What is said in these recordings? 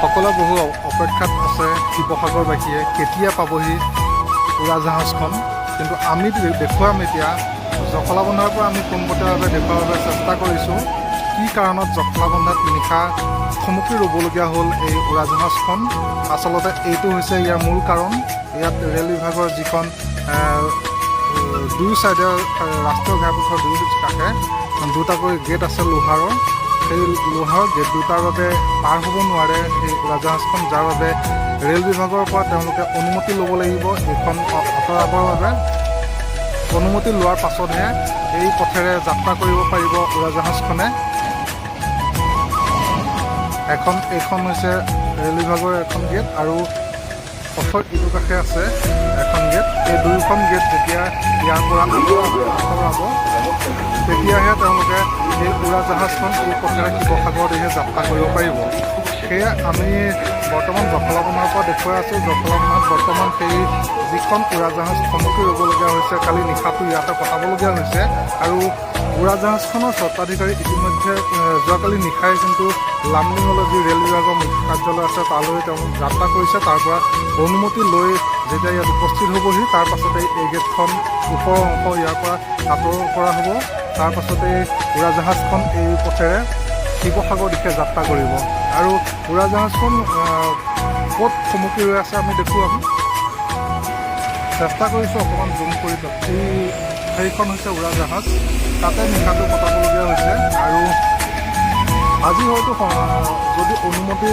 সকলো বহু অপেক্ষাত আছে শিৱসাগৰবাসীয়ে কেতিয়া পাবহি উৰাজাহাজখন। কিন্তু আমি দেখুৱাম এতিয়া জখলাবন্ধাৰ পৰা আমি পোনপটীয়াভাৱে দেখুওৱাৰ বাবে চেষ্টা কৰিছোঁ কি কাৰণত জখলাবন্ধাত নিশা থমকি ৰ'বলগীয়া হ'ল এই উৰাজাহাজখন। আচলতে এইটো হৈছে ইয়াৰ মূল কাৰণ। ইয়াত ৰেল বিভাগৰ যিখন দুয়ো ছাইডে ৰাষ্ট্ৰীয় ঘাইপথৰ দুয়ো কাষে দুটাকৈ গেট আছে লোহাৰৰ। সেই লোহাৰ গেট দুটাৰ বাবে পাৰ হ'ব নোৱাৰে এই উৰাজাহাজখন, যাৰ বাবে ৰেল বিভাগৰ পৰা তেওঁলোকে অনুমতি ল'ব লাগিব এইখন আঁতৰাবৰ বাবে। অনুমতি লোৱাৰ পাছতহে এই পথেৰে যাত্ৰা কৰিব পাৰিব উৰাজাহাজখনে। এইখন হৈছে ৰেল বিভাগৰ এখন গেট আৰু পথৰ ইটো কাষে আছে এখন গেট। এই দুয়োখন গেট যেতিয়া ইয়াৰ পৰা আঁতৰাব তেতিয়াহে তেওঁলোকে এই উৰাজাহাজখন এই পথেৰে শিৱসাগৰ দিশে যাত্ৰা কৰিব পাৰিব। সেয়ে আমি বৰ্তমান জখলাবন্ধাৰ পৰা দেখুৱাই আছোঁ। জখলাবন্ধাত বৰ্তমান সেই যিখন উৰাজাহাজ থমকি ৰ'বলগীয়া হৈছে, কালি নিশাটো ইয়াতে কটাবলগীয়া হৈছে। আৰু উৰাজাহাজখনৰ স্বত্বাধিকাৰী ইতিমধ্যে যোৱাকালি নিশাই কিন্তু লামডিঙলৈ যি ৰেল বিভাগৰ মুখ্য কাৰ্যালয় আছে তালৈ তেওঁলোক যাত্ৰা কৰিছে। তাৰ পৰা অনুমতি লৈ যেতিয়া ইয়াত উপস্থিত হ'বহি তাৰ পাছতেই এই গেটখন ওপৰৰ অংশ ইয়াৰ পৰা আঁতৰ কৰা হ'ব। তাৰ পাছতেই উৰাজাহাজখন এই পথেৰে শিৱসাগৰ দিশে যাত্ৰা কৰিব। আৰু উৰাজাহাজখন ক'ত থমকি ৰৈ আছে আমি দেখুৱাম, চেষ্টা কৰিছোঁ অকণমান জুম কৰি। সেইখন হৈছে উৰাজাহাজ, তাতে নিশাটো কটাবলগীয়া হৈছে। আৰু আজি হয়তো যদি অনুমতি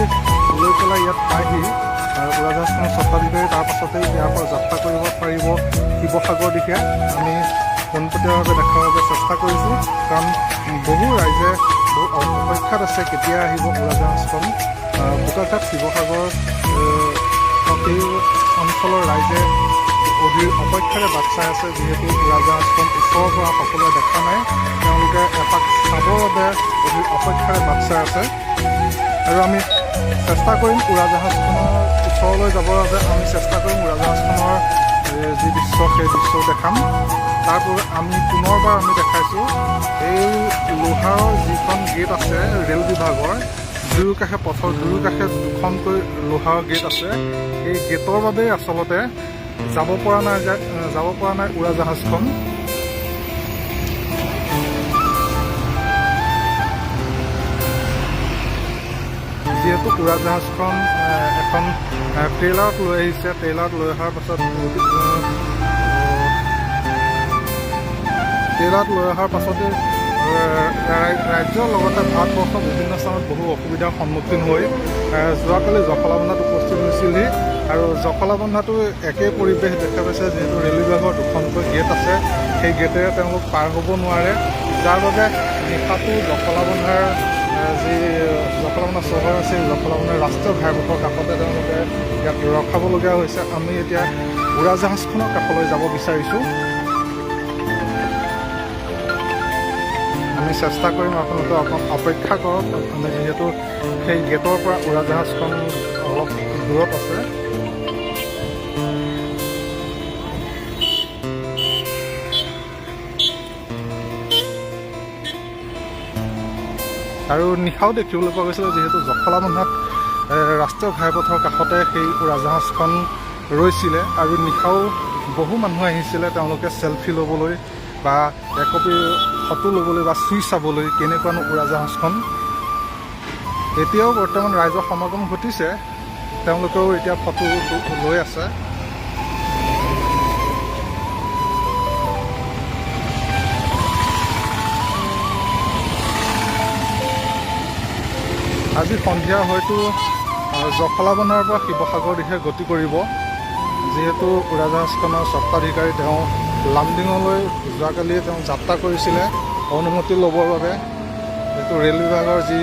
লৈ পেলাই ইয়াত পায়হি উৰাজাহাজখনৰ স্বত্বাধিকাৰী, তাৰ পাছতেই ইয়াৰ পৰা যাত্ৰা কৰিব পাৰিব শিৱসাগৰ দিশে। আমি পোনপটীয়াভাৱে দেখাৰ বাবে চেষ্টা কৰিছোঁ, কাৰণ বহু ৰাইজে বহু অপেক্ষাত আছে কেতিয়া আহিব উৰাজাহাজখন। বোকাখাট শিৱসাগৰ এই অঞ্চলৰ ৰাইজে অধীৰ অপেক্ষাৰে বাট চাই আছে। যিহেতু উৰাজাহাজখন ওচৰৰ পৰা সকলোৱে দেখা নাই, তেওঁলোকে এপাক চাবৰ বাবে অধীৰ অপেক্ষাৰে বাট চাই আছে। আৰু আমি চেষ্টা কৰিম উৰাজাহাজখনৰ ওচৰলৈ যাবৰ বাবে। আমি চেষ্টা কৰিম উৰাজাহাজখনৰ যি দৃশ্য সেই দৃশ্য দেখাম। তাৰপৰা আমি পুনৰবাৰ আমি দেখাইছোঁ এই লোহাৰৰ যিখন গেট আছে ৰেল বিভাগৰ দুয়োকাষে, পথৰ দুয়োকাষে দুখনকৈ লোহাৰৰ গেট আছে। এই গেটৰ বাবেই আচলতে যাব পৰা নাই উৰাজাহাজখন। যিহেতু উৰাজাহাজখন এখন ট্ৰেইলাৰত লৈ আহিছে, ট্ৰেইলাৰত লৈ অহাৰ পাছতে ৰাজ্যৰ লগতে ভাৰতবৰ্ষৰ বিভিন্ন স্থানত বহু অসুবিধাৰ সন্মুখীন হৈ যোৱাকালি জখলাবন্ধাত উপস্থিত হৈছিলহি। আৰু জখলাবন্ধাটো একেই পৰিৱেশ দেখা পাইছে। যিহেতু ৰেল বিভাগৰ দুখনকৈ গেট আছে, সেই গেটেৰে তেওঁলোক পাৰ হ'ব নোৱাৰে, যাৰ বাবে নিশাটো জখলাবন্ধাৰ যি জখলাবন্ধা চহৰ আছে, জখলাবন্ধাৰ ৰাষ্ট্ৰীয় ঘাইপথৰ কাষতে তেওঁলোকে ইয়াত ৰখাবলগীয়া হৈছে। আমি এতিয়া উৰাজাহাজখনৰ কাষলৈ যাব বিচাৰিছোঁ। আমি চেষ্টা কৰিম, আপোনালোকে অকণ অপেক্ষা কৰক। যিহেতু সেই গেটৰ পৰা উৰাজাহাজখন অলপ দূৰত আছে। আৰু নিশাও দেখিবলৈ পোৱা গৈছিলে, যিহেতু জখলাবন্ধাত ৰাষ্ট্ৰীয় ঘাইপথৰ কাষতে সেই উৰাজাহাজখন ৰৈছিলে। আৰু নিশাও বহু মানুহ আহিছিলে তেওঁলোকে চেলফি ল'বলৈ বা একপি ফটো ল'বলৈ বা চুই চাবলৈ কেনেকুৱানো উৰাজাহাজখন। এতিয়াও বৰ্তমান ৰাইজৰ সমাগম ঘটিছে, তেওঁলোকেও এতিয়া ফটো লৈ আছে। আজি সন্ধিয়া হয়তো জখলাবন্ধাৰ পৰা শিৱসাগৰ দিশে গতি কৰিব। যিহেতু উৰাজাহাজখনৰ স্বত্বাধিকাৰী তেওঁ লামডিঙলৈ যোৱাকালি তেওঁ যাত্ৰা কৰিছিলে অনুমতি ল'বৰ বাবে। যিহেতু ৰেল বিভাগৰ যি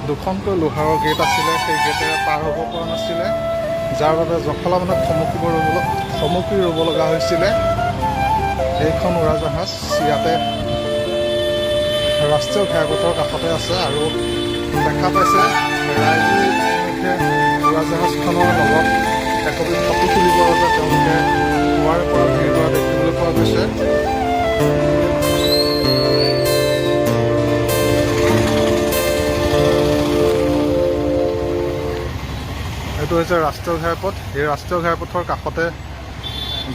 দুখনকৈ লোহাৰৰ গেট আছিলে সেই গেটেৰে পাৰ হ'ব পৰা নাছিলে, যাৰ বাবে জখলাবন্ধাত থমকি ৰ'ব লগা হৈছিলে। এইখন উৰাজাহাজ ইয়াতে ৰাষ্ট্ৰীয় ঘাইপথৰ কাষতে আছে। আৰু দেখা পাইছে ৰাইজে ইতিমধ্যে উৰাজাহাজখনৰ লগত একপি ফটো তুলিবৰ বাবে তেওঁলোকে পুৱাৰে পৰা ভিৰ কৰা দেখিবলৈ পোৱা গৈছে। এইটো হৈছে ৰাষ্ট্ৰীয় ঘাইপথ। এই ৰাষ্ট্ৰীয় ঘাইপথৰ কাষতে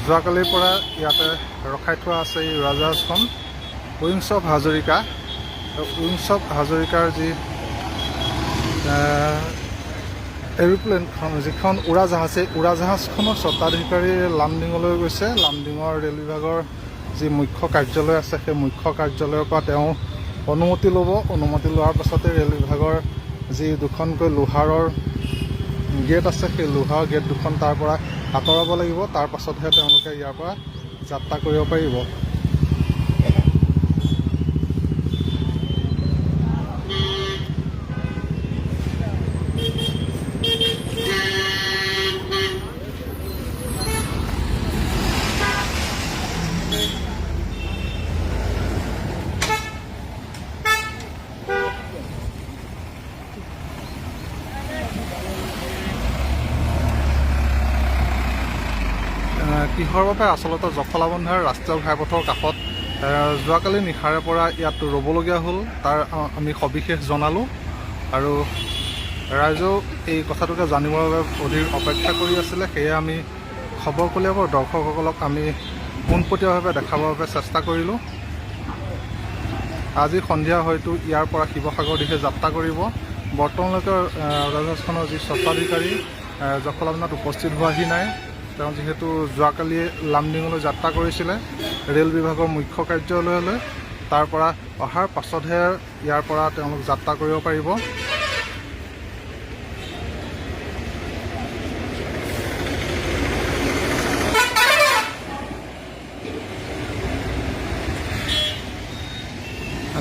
যোৱাকালিৰ পৰা ইয়াতে ৰখাই থোৱা আছে এই উৰাজাহাজখন। Wings of Hazarika, wings of হাজৰিকাৰ যি এৰোপ্লেনখন, যিখন উৰাজাহাজ, এই উৰাজাহাজখনৰ স্বত্বাধিকাৰী লামডিঙলৈ গৈছে। লামডিঙৰ ৰেল বিভাগৰ যি মুখ্য কাৰ্যালয় আছে, সেই মুখ্য কাৰ্যালয়ৰ পৰা তেওঁ অনুমতি ল'ব। অনুমতি লোৱাৰ পাছতে ৰেল বিভাগৰ যি দুখনকৈ লোহাৰৰ গেট আছে, সেই লোহাৰ গেট দুখন তাৰ পৰা আঁতৰাব লাগিব। তাৰ পাছতহে তেওঁলোকে ইয়াৰ পৰা যাত্ৰা কৰিব পাৰিব। কিহৰ বাবে আচলতে জখলাবন্ধাৰ ৰাষ্ট্ৰীয় ঘাইপথৰ কাষত যোৱাকালি নিশাৰে পৰা ইয়াত ৰ'বলগীয়া হ'ল, তাৰ আমি সবিশেষ জনালোঁ। আৰু ৰাইজেও এই কথাটোকে জানিবৰ বাবে অধীৰ অপেক্ষা কৰি আছিলে। সেয়ে আমি খবৰ কলিয়াবৰ দৰ্শকসকলক আমি পোনপটীয়াভাৱে দেখাবৰ বাবে চেষ্টা কৰিলোঁ। আজি সন্ধিয়া হয়তো ইয়াৰ পৰা শিৱসাগৰ দিশে যাত্ৰা কৰিব। বৰ্তমানলৈকে উৰাজাহাজখনৰ যি স্বত্বাধিকাৰী জখলাবন্ধাত উপস্থিত হোৱাহি নাই। তেওঁ যিহেতু যোৱাকালি লামডিঙলৈ যাত্ৰা কৰিছিলে ৰেল বিভাগৰ মুখ্য কাৰ্যালয়লৈ, তাৰ পৰা অহাৰ পাছতহে ইয়াৰ পৰা তেওঁলোক যাত্ৰা কৰিব পাৰিব।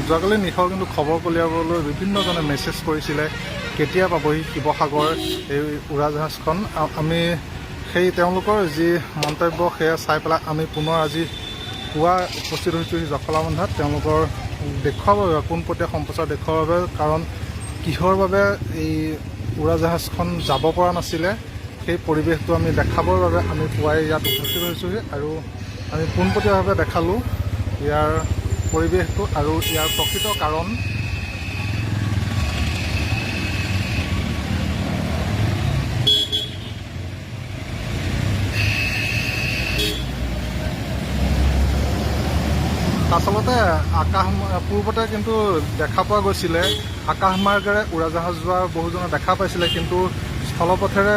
যোৱাকালি নিশাও কিন্তু খবৰ কলিয়াবলৈ বিভিন্নজনে মেছেজ কৰিছিলে কেতিয়া পাবহি শিৱসাগৰ এই উৰাজাহাজখন। আমি সেই তেওঁলোকৰ যি মন্তব্য সেয়া চাই পেলাই আমি পুনৰ আজি পুৱা উপস্থিত হৈছোঁ জখলাবন্ধাত তেওঁলোকৰ দেখুৱাবৰ বাবে, পোনপটীয়া সম্প্ৰচাৰ দেখুৱাবৰ বাবে। কাৰণ কিহৰ বাবে এই উৰাজাহাজখন যাব পৰা নাছিলে সেই পৰিৱেশটো আমি দেখাবৰ বাবে আমি পুৱাই ইয়াত উপস্থিত হৈছোঁহি। আৰু আমি পোনপটীয়াভাৱে দেখালোঁ ইয়াৰ পৰিৱেশটো আৰু ইয়াৰ প্ৰকৃত কাৰণ। আচলতে পূৰ্বতে কিন্তু দেখা পোৱা গৈছিলে আকাশমাৰ্গেৰে উৰাজাহাজ যোৱা বহুজনে দেখা পাইছিলে, কিন্তু স্থলপথেৰে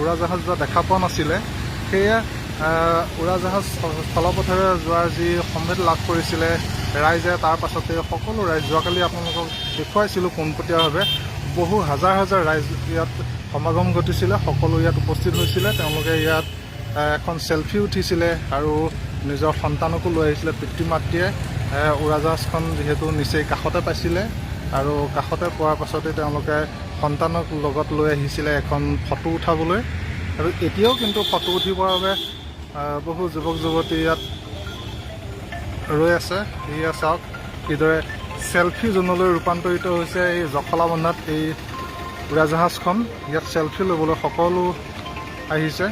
উৰাজাহাজ যোৱা দেখা পোৱা নাছিলে। সেয়ে উৰাজাহাজ স্থলপথেৰে যোৱাৰ যি সম্ভেদ লাভ কৰিছিলে ৰাইজে, তাৰ পাছতে সকলো ৰাইজ, যোৱাকালি আপোনালোকক দেখুৱাইছিলোঁ পোনপটীয়াভাৱে বহু হাজাৰ হাজাৰ ৰাইজ ইয়াত সমাগম ঘটিছিলে। সকলো ইয়াত উপস্থিত হৈছিলে। তেওঁলোকে ইয়াত এখন চেলফি উঠিছিলে আৰু নিজৰ সন্তানকো লৈ আহিছিলে। পিতৃ মাতৃয়ে উৰাজাহাজখন যিহেতু নিচেই কাষতে পাইছিলে আৰু কাষতে পোৱাৰ পাছতে তেওঁলোকে সন্তানক লগত লৈ আহিছিলে এখন ফটো উঠাবলৈ। আৰু এতিয়াও কিন্তু ফটো উঠিবৰ বাবে বহু যুৱক যুৱতী ইয়াত ৰৈ আছে। এয়া চাওক কিদৰে চেলফি জোনলৈ ৰূপান্তৰিত হৈছে এই জখলাবন্ধাত এই উৰাজাহাজখন। ইয়াত চেলফি ল'বলৈ সকলো আহিছে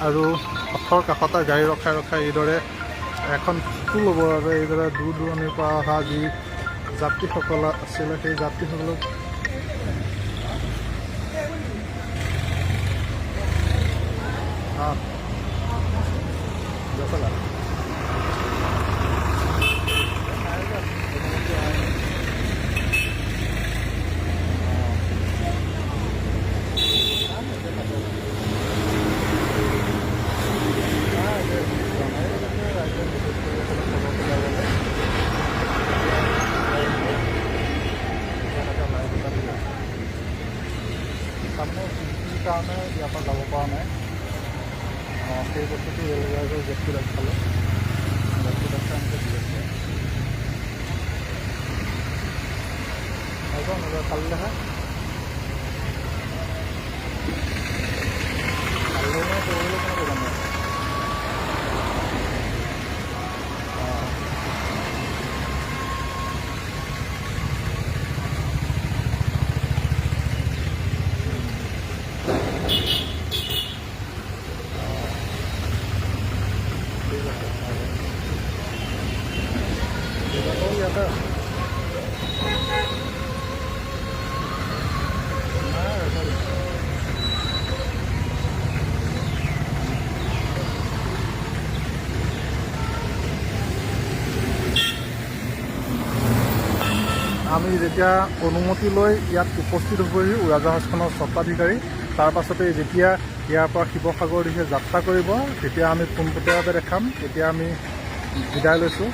আৰু পথৰ কাষতে গাড়ী ৰখাই ৰখাই এইদৰে এখন ফটো ল'বৰ বাবে এইদৰে দূৰ দূৰণিৰ পৰা অহা যি যাত্ৰীসকল আছিলে সেই যাত্ৰীসকলক কাৰণে ইয়াৰ পৰা যাব পৰা নাই। সেই বস্তুটো ৰেল বিভাগৰ জেটটো দেখালে জেটটো দেখা এনেকৈ দি আছে নিজৰ কালিলেহে কালিলৈ কৰিবলৈ কেনেকৈ জানো। আমি যেতিয়া অনুমতি লৈ ইয়াত উপস্থিত হ'বহি উৰাজাহাজখনৰ স্বত্বাধিকাৰী, তাৰ পাছতে যেতিয়া ইয়াৰ পৰা শিৱসাগৰ দিশে যাত্ৰা কৰিব তেতিয়া আমি পোনপটীয়াভাৱে দেখাম। এতিয়া আমি বিদায় লৈছোঁ।